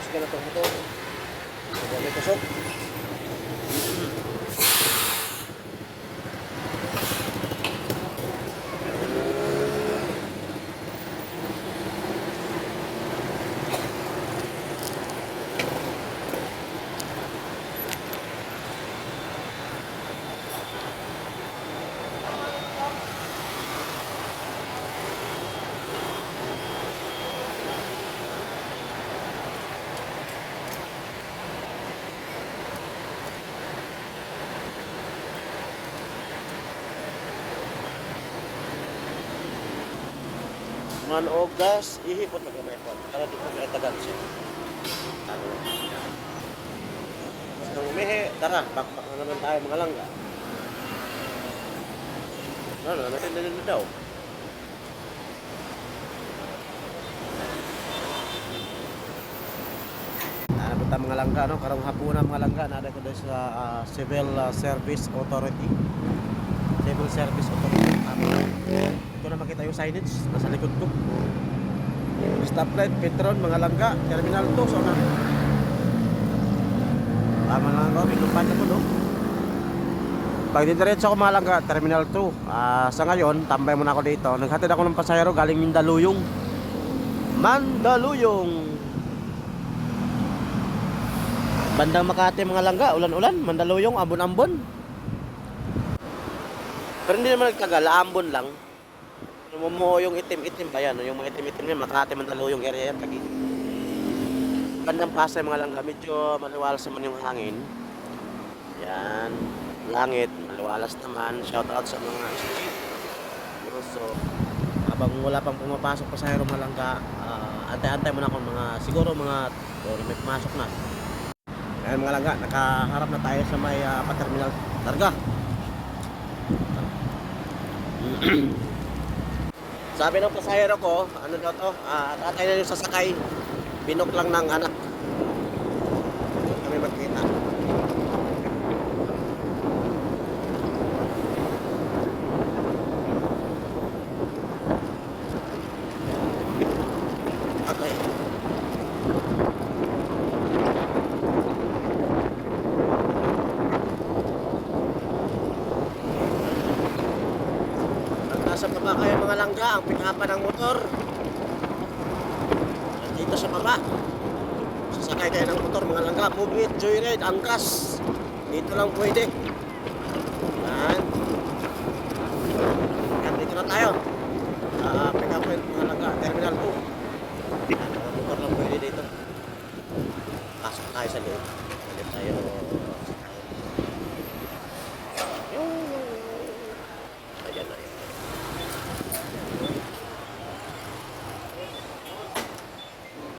ka na itong motor. Huwag may kusok. Man o gas, ihipot na gamay po. Para di ko tagal siya. Basta umihi, tara, bakbak na naman tayo mga langga. Ano, natin na daw. Napunta mga langga, no? Karong hapunan mga langga, nada ko doon sa Civil Service Authority. Civil Service Authority. Ito na makita yung signage nasa likod ko. Stoplight, Petron, mga langga, Terminal 2, so na. Tama lang ako, pinupan na po, no? Pag didiretso ako mga langga, Terminal 2. Sa ngayon, tambay muna ako dito. Naghatid ako ng pasahero galing Mandaluyong. Bandang Makati mga langga, ulan-ulan, Mandaluyong, ambon-ambon. Pero hindi naman nagtagal, ambon lang. Mumuho yung itim-itim ba yan? Yung mga itim-itim yan, Makati, Mandaluyong area yan. Tagi. Bandang Pasay mga langga, medyo maliwalas naman yung hangin. Yan. Langit, maliwalas naman. Shoutout sa mga street. So, habang wala pang pumapasok pasahero mga langga, antay-antay muna ako siguro mga may pumasok na. Ayan mga langga, nakaharap na tayo sa may pa-terminal Targa. Sabi ng pasahero ko, ano daw to? Tatay na yung sasakay. Binok lang ng anak. Kami magkita. Okay. Nasa baba kayo mga langga, ang pinapa ng motor. Dito sa baba. Sasakay kayo ng motor mga langga. Move it, joyride, angkas. Dito lang pwede. Yan. Yan, dito na tayo. Pick up point mga langga, Terminal 2. Yan, motor lang pwede dito. Pasok tayo sa loob. Balik tayo